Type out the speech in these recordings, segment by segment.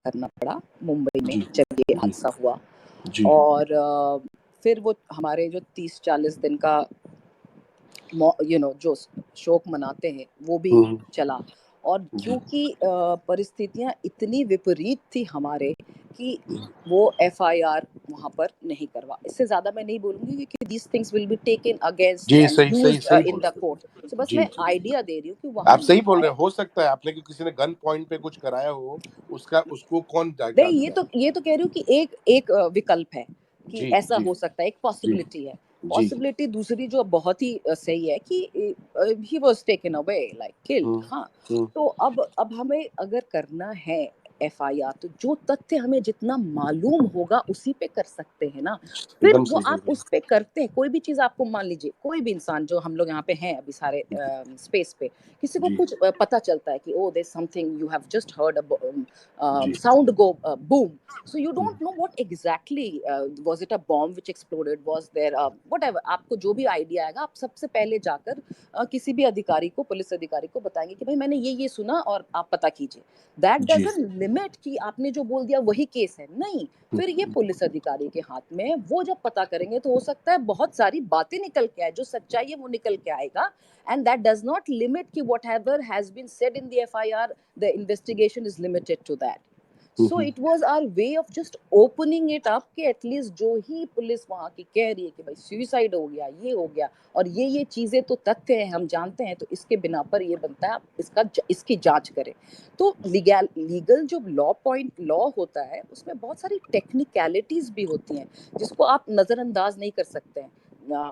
करना पड़ा मुंबई में जी जब ये जी हादसा हुआ। जी और फिर वो हमारे जो 30-40 दिन का जो शोक मनाते हैं वो भी चला। और जी क्योंकि परिस्थितियां इतनी विपरीत थी हमारे कि वो एफआईआर वहां पर नहीं करवा। इससे ज्यादा मैं नहीं बोलूंगी क्योंकि these things will be taken against ji and सही सही used सही in बोल the रहे court। हैं। तो बस जी मैं जी आइडिया दे रही हूँ कि आप वहां सही बोल रहे लिखा हैं, हो सकता है आपने किसी ने गन पॉइंट पे कुछ कराया हो, उसका उसको कौन नहीं, जांचता है। ये तो कह रही हूँ कि एक एक विकल्प है कि जी ऐसा जी हो सकता है, एक जी पॉसिबिलिटी है। जी पॉसिबिलिटी दूसरी जो बहुत ही सही है कि he was taken away like killed. हाँ, हम्म, तो अब हमें अगर करना है एफआईआर तो जो तथ्य हमें जितना मालूम होगा उसी पे कर सकते हैं ना। फिर एकदम वो सही सही आप उस पे करते हैं। कोई भी चीज आपको, मान लीजिए कोई भी इंसान जो हम लोग यहाँ पे हैं अभी सारे स्पेस पे, किसी को जी कुछ पता चलता है कि oh there something, you have just heard the sound go boom, so you don't know what exactly was it a bomb which exploded, was there whatever। आपको जो भी आइडिया आएगा आप सबसे पहले जाकर किसी भी अधिकारी को, पुलिस अधिकारी को बताएंगे कि भाई मैंने ये सुना और आप पता कीजिए। दैट जी डजंट लिमिट कि आपने जो बोल दिया वही केस है, नहीं। फिर ये पुलिस अधिकारी के हाथ में है। वो जब पता करेंगे तो हो सकता है बहुत सारी बातें निकल के आए, जो सच्चाई है वो निकल के आएगा। and that does not limit कि whatever has been said in the FIR, the investigation is limited to that। So it was our way of just opening it up कि एटलीस्ट जो ही पुलिस वहाँ की कह रही है कि भाई सुसाइड हो गया, ये हो गया, और ये चीजें तो तथ्य हैं, हम जानते हैं, तो इसके बिना पर ये बनता है आप इसकी जांच करें। तो लीगल जो लॉ होता है उसमें बहुत सारी टेक्निकलिटीज भी होती हैं जिसको आप नजरअंदाज नहीं कर सकते हैं।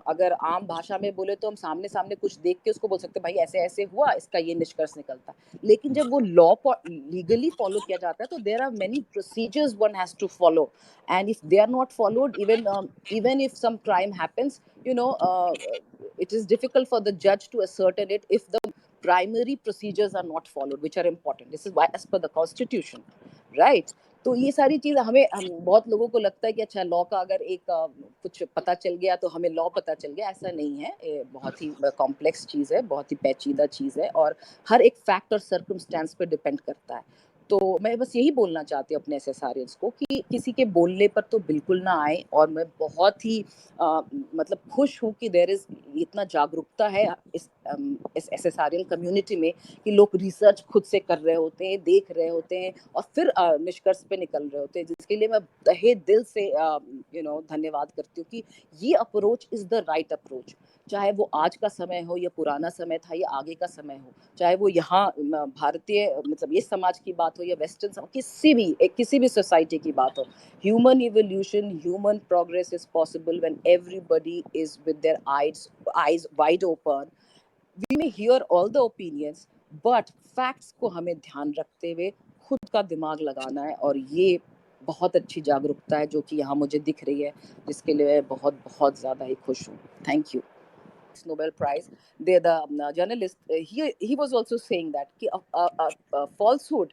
अगर आम भाषा में बोले तो हम सामने सामने कुछ देख के उसको बोल सकते हैं भाई ऐसे ऐसे हुआ, इसका ये निष्कर्ष निकलता है। लेकिन जब वो लॉ लीगली फॉलो किया जाता है तो there are many procedures one has to follow. And if they are not followed, even if some crime happens, it is difficult for the judge to ascertain it if the primary procedures are not followed, which are important. This is why as per the constitution, right? तो ये सारी चीज हम बहुत लोगों को लगता है कि अच्छा लॉ का अगर एक कुछ पता चल गया तो हमें लॉ पता चल गया। ऐसा नहीं है, ये बहुत ही कॉम्प्लेक्स चीज है, बहुत ही पेचीदा चीज है, और हर एक फैक्ट और सर्कमस्टेंस पे डिपेंड करता है। तो मैं बस यही बोलना चाहती हूँ अपने एसएसआरियंस को कि किसी के बोलने पर तो बिल्कुल ना आए। और मैं बहुत ही मतलब खुश हूँ कि देयर इज इतना जागरूकता है इस एसएसआरियन कम्युनिटी में कि लोग रिसर्च खुद से कर रहे होते हैं, देख रहे होते हैं, और फिर निष्कर्ष पे निकल रहे होते हैं, जिसके लिए मैं तहे दिल से धन्यवाद करती हूँ कि ये approach is the right approach. चाहे वो आज का समय हो या पुराना समय था या आगे का समय हो, चाहे वो यहाँ भारतीय मतलब ये समाज की बात हो या वेस्टर्न समाज, किसी भी सोसाइटी की बात हो, human evolution, human progress is possible when everybody is with their eyes wide open. We may hear all the opinions, but facts को हमें ध्यान रखते हुए खुद का दिमाग लगाना है। और ये बहुत अच्छी जागरूकता है जो कि यहाँ मुझे दिख रही है, जिसके लिए मैं बहुत बहुत ज़्यादा ही खुश हूँ। Thank you. Nobel Prize, the journalist, he was also saying that कि a falsehood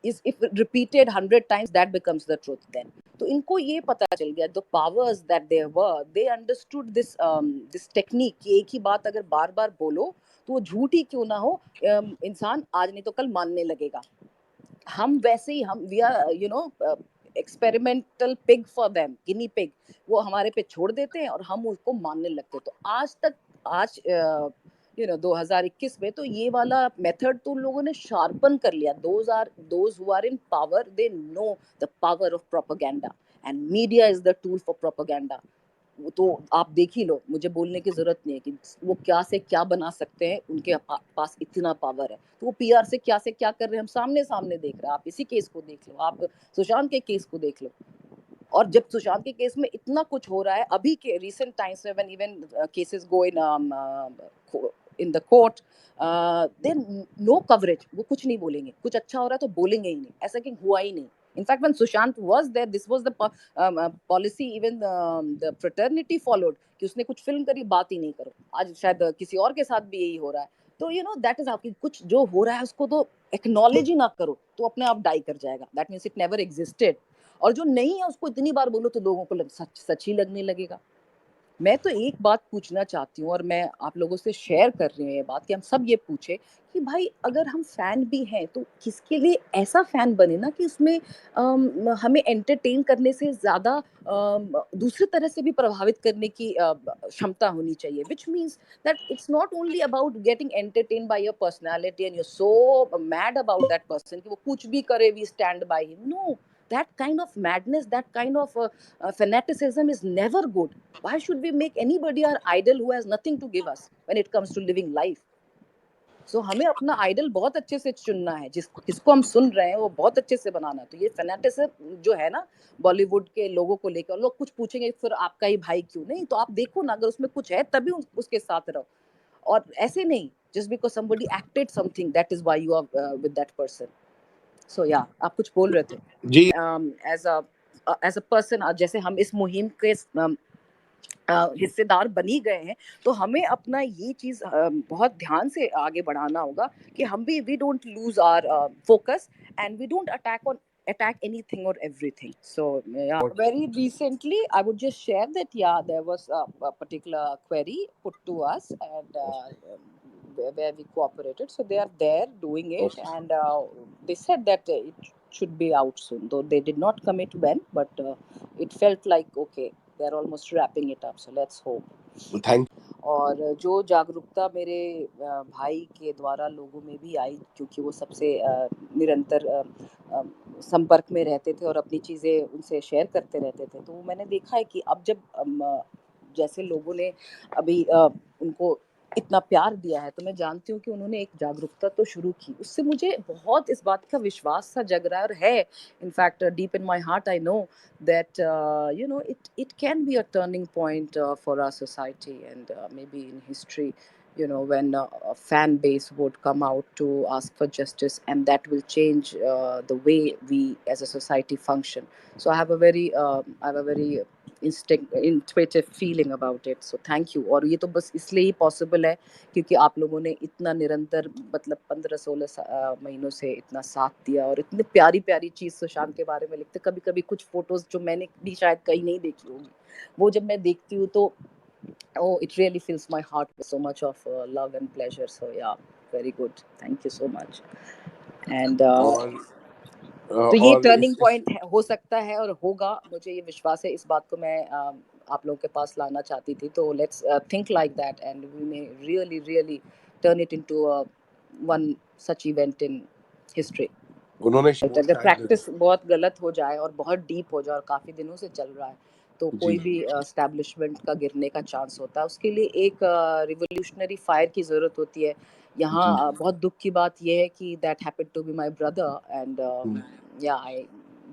is if repeated 100 times that becomes the truth then। तो इनको ये पता चल गया, the powers that there were, they understood this technique कि एक ही बात अगर बार बार बोलो तो वो झूठी क्यों ना हो, इंसान आज नहीं तो कल मानने लगेगा। हम वैसे ही we are experimental pig for them, guinea pig. वो हमारे पे छोड़ देते हैं और हम उसको मानने लगते हैं। तो आज 2021 में तो ये वाला मेथड तो उन लोगों ने शार्पन कर लिया। Those who are in power, they know the power of propaganda, and media is the tool for propaganda. तो आप देख ही लो, मुझे बोलने की जरूरत नहीं है कि वो क्या से क्या बना सकते हैं, उनके पास इतना पावर है। तो वो पीआर से क्या कर रहे हैं हम सामने सामने देख रहे हैं। आप इसी केस को देख लो, आप सुशांत के केस को देख लो। और जब सुशांत के केस में इतना कुछ हो रहा है अभी के रिसेंट टाइम्स में, when even cases go in the court, then no coverage. वो कुछ नहीं बोलेंगे, कुछ अच्छा हो रहा है तो बोलेंगे ही नहीं, ऐसा कि हुआ ही नहीं। In fact, when Sushant was there, this was the policy even the fraternity followed कि उसने कुछ फिल्म करी, बात ही नहीं करो। आज शायद किसी और के साथ भी यही हो रहा है। तो that is आपकी कुछ जो हो रहा है उसको तो एक्नॉलेज ही ना करो तो अपने आप डाई कर जाएगा। That means it never existed। और जो नहीं है उसको इतनी बार बोलो तो लोगों को सच ही लगने लगेगा। मैं तो एक बात पूछना चाहती हूँ और मैं आप लोगों से शेयर कर रही हूँ ये बात कि हम सब ये पूछे कि भाई अगर हम फैन भी हैं तो किसके लिए ऐसा फैन बने ना कि उसमें हमें एंटरटेन करने से ज्यादा दूसरी तरह से भी प्रभावित करने की क्षमता होनी चाहिए, which means that it's not only about getting entertained by your personality and you're so mad about that person कि वो कुछ भी करे we stand by him. No, that kind of madness, that kind of fanaticism is never good. Why should we make anybody our idol who has nothing to give us when it comes to living life? So हमें अपना idol बहुत अच्छे से चुनना है, किसको हम सुन रहे हैं वो बहुत अच्छे से बनाना। तो ये फैनेटिज्म जो है ना बॉलीवुड के लोगों को लेकर, लोग कुछ पूछेंगे फिर आपका ही भाई क्यों, नहीं तो आप देखो ना, अगर उसमें कुछ है तभी उसके साथ रहो, और ऐसे नहीं just because somebody acted something that is why you are with that person. So yeah, आप कुछ बोल रहे थे जी as a person, जैसे हम इस मुहिम के हिस्सेदार बनी गए हैं तो हमें अपना ये चीज बहुत ध्यान से आगे बढ़ाना होगा कि हम भी we don't lose our focus and we don't attack anything or everything. So yeah, very recently I would just share that yeah, there was a particular query put to us, and where we cooperated, so they are there doing it. Okay. And they said that it should be out soon, though they did not commit when, but it felt like okay, they're almost wrapping it up, so let's hope. Thank और जो जागरूकता मेरे भाई के द्वारा लोगों में भी आई, क्योंकि वो सबसे निरंतर संपर्क में रहते थे और अपनी चीज़ें उनसे शेयर करते रहते थे, तो मैंने देखा है कि अब जब जैसे लोगों ने अभी उनको इतना प्यार दिया है, तो मैं जानती हूँ कि उन्होंने एक जागरूकता तो शुरू की, उससे मुझे बहुत इस बात का विश्वास सा जग रहा है और है। In fact deep in my heart I know that it can be a turning point for our society, and maybe in history, when a fan base would come out to ask for justice, and that will change the way we as a society function. So I have a very intuitive feeling about it. So thank you. और ये तो बस इसलिए ही possible है क्योंकि आप लोगों ने इतना निरंतर, मतलब 15-16 महीनों से इतना साथ दिया और इतनी प्यारी प्यारी चीज़ सुशांत के बारे में लिखते। कभी कभी कुछ फोटोज जो मैंने भी शायद कहीं नहीं देखी होगी, वो जब मैं देखती हूँ तो oh, it really fills my heart with so much of love and pleasure. So yeah, very good. Thank you so much. And तो ये और टर्निंग पॉइंट हो सकता है और होगा, मुझे ये विश्वास है। इस बात को मैं आप लोगों के पास लाना चाहती थी। तो let's think like that and we may really really turn it into one such event in history. उन्होंने अगर प्रैक्टिस बहुत गलत हो जाए और बहुत डीप हो जाए और काफ़ी दिनों से चल रहा है, तो जी कोई भी एस्टैब्लिशमेंट का गिरने का चांस होता है। उसके लिए एक रिवोल्यूशनरी फायर की ज़रूरत होती है। यहाँ जी बहुत दुख की बात यह है कि that happened to be my brother, and या आई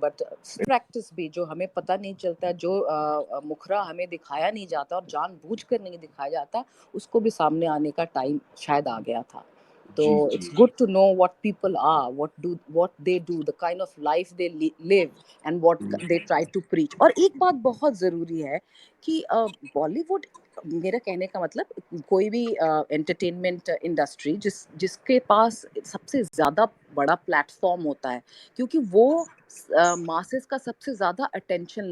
बट प्रैक्टिस भी जो हमें पता नहीं चलता, जो मुखरा हमें दिखाया नहीं जाता और जानबूझकर नहीं दिखाया जाता, उसको भी सामने आने का टाइम शायद आ गया था। So ji it's good to know what people are, what they do, the kind of life they live, and what they try to preach. और एक बात बहुत ज़रूरी है कि बॉलीवुड, मेरा कहने का मतलब कोई भी एंटरटेनमेंट इंडस्ट्री जिसके पास सबसे ज़्यादा बड़ा प्लेटफॉर्म होता है, क्योंकि वो मासेस का सबसे ज़्यादा अटेंशन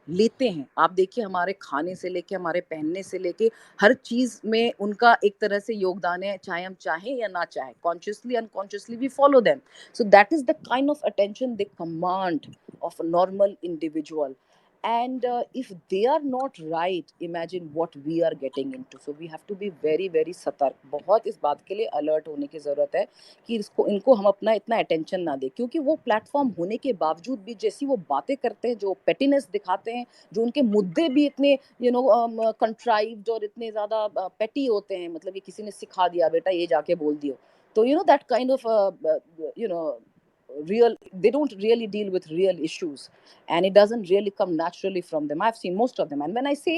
लेते हैं। आप देखिए हमारे खाने से लेके हमारे पहनने से लेके हर चीज़ में उनका एक तरह से योगदान है, चाहे हम चाहें या ना चाहें, consciously unconsciously we follow them. So that is the kind of attention they command of a normal individual, and if they are not right, imagine what we are getting into. So we have to be very very सतर्क, बहुत इस बात के लिए alert होने की ज़रूरत है कि इनको हम अपना इतना अटेंशन ना दें, क्योंकि वो प्लेटफॉर्म होने के बावजूद भी जैसी वो बातें करते हैं, जो पेटिनेस दिखाते हैं, जो उनके मुद्दे भी इतने कंट्राइव्ड और इतने ज़्यादा पेटी होते हैं, मतलब ये किसी ने सिखा दिया बेटा ये जाके बोल दियो, तो that kind of real, they don't really deal with real issues, and it doesn't really come naturally from them. I've seen most of them, and when I say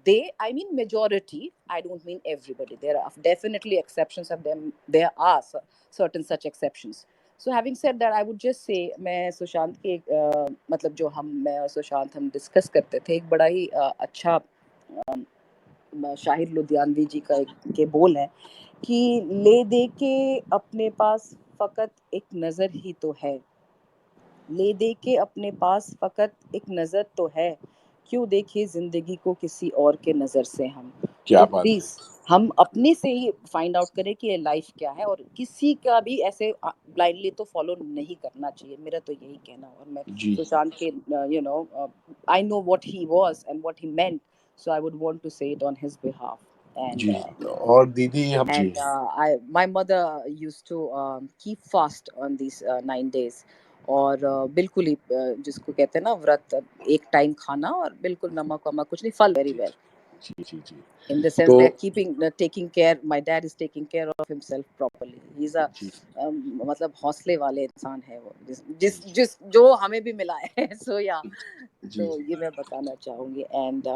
they, I mean majority. I don't mean everybody. There are definitely exceptions of them. There are certain such exceptions. So having said that, I would just say, मैं सुशांत के मतलब जो मैं और सुशांत हम discuss करते थे, एक बड़ा ही अच्छा शाहिर लुधियानवी जी का के बोल है कि ले दे के अपने पास फकत एक नज़र ही तो है, ले दे के अपने पास फकत एक नज़र तो है, क्यों देखे जिंदगी को किसी और के नजर से हम। क्या तो बात है। प्लीज हम अपने से ही फाइंड आउट करें कि ये लाइफ क्या है, और किसी का भी ऐसे ब्लाइंडली तो फॉलो नहीं करना चाहिए, मेरा तो यही कहना। और मैं जी सुशांत के you know I know what he was and what he meant, so I would want to say it on his behalf. And जी। और दीदी हम जी and my mother used to keep fast on these 9 days. और बिल्कुल ही जिसको कहते हैं ना व्रत, एक टाइम खाना और बिल्कुल नमक वमक कुछ नहीं, फल वेरी जी वेल, जी जी जी। in the sense तो they are keeping taking care, my dad is taking care of himself properly, he's a जी मतलब हौसले वाले इंसान है वो, जिस जिस जी जिस जो हमें भी मिला है। सो या जी। तो ये मैं बताना चाहूंगी। एंड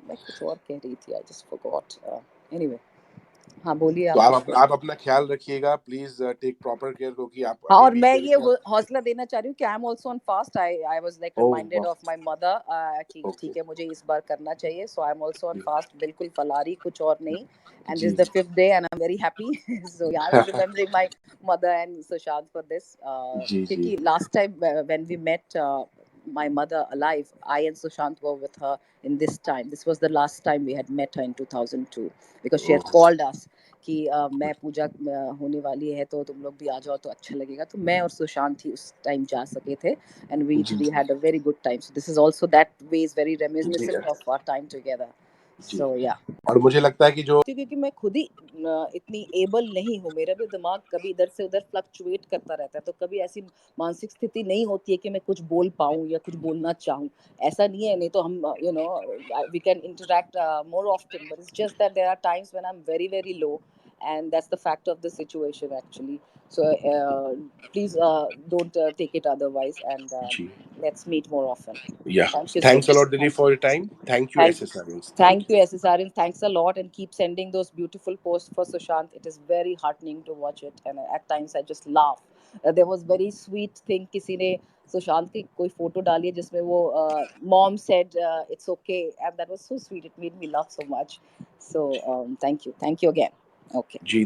मैं कुछ और कह रही थी, आई जस्ट फॉरगॉट। एनीवे, हाँ बोलिए तो आप कुछ कह रहे आप थे। अपना ख्याल रखिएगा प्लीज, टेक प्रॉपर केयर, क्योंकि आप हाँ, अभी और भी मैं मेरे ये ख्याल। हौसला देना चाह रही हूँ कि I am also on fast. I was like oh reminded वाह। ऑफ माय मदर कि ओके। ठीक है मुझे इस बार करना चाहिए। So I am also on fast, बिल्कुल फलारी, कुछ और नहीं। एंड दिस जी is the 5th day and I am very happy. So yeah I was remembering my mother and Sushant for this, जी जी क्योंकि last time when we met my mother alive, I and Sushant were with her in this time. This was the last time we had met her in 2002, because she had oh called us कि मैं पूजा होने वाली है तो तुम लोग भी आ जाओ तो अच्छा लगेगा। तो मैं और सुशांत ही उस टाइम जा सके थे, एंड वी जी we had a very good time. So this is also that way is very जी reminiscent of our time together. जी। सो या, और मुझे लगता है कि जो क्योंकि मैं खुद ही इतनी एबल नहीं हूँ, मेरा भी दिमाग कभी इधर से उधर फ्लक्चुएट करता रहता है, तो कभी ऐसी मानसिक स्थिति नहीं होती है कि मैं कुछ बोल पाऊँ या कुछ बोलना चाहूँ। ऐसा नहीं है, नहीं तो हम you know we can interact more often, but it's just that there are times when I am very very low, and that's the fact of the situation actually. So please don't take it otherwise, and जी let's meet more often. Yeah Thank you so thanks a much. Lot दीदी for your time. Thank you Thank, SSRS. Thank thank you. you, SSRN. Thanks a lot, and keep sending those beautiful posts for Sushant. It is very heartening to watch it, and at times I just laugh. There was very sweet thing. किसी ने सुशांत की कोई photo डाली है जिसमें वो mom said it's okay, and that was so sweet. It made me laugh so much. So thank you again. Okay. Ji.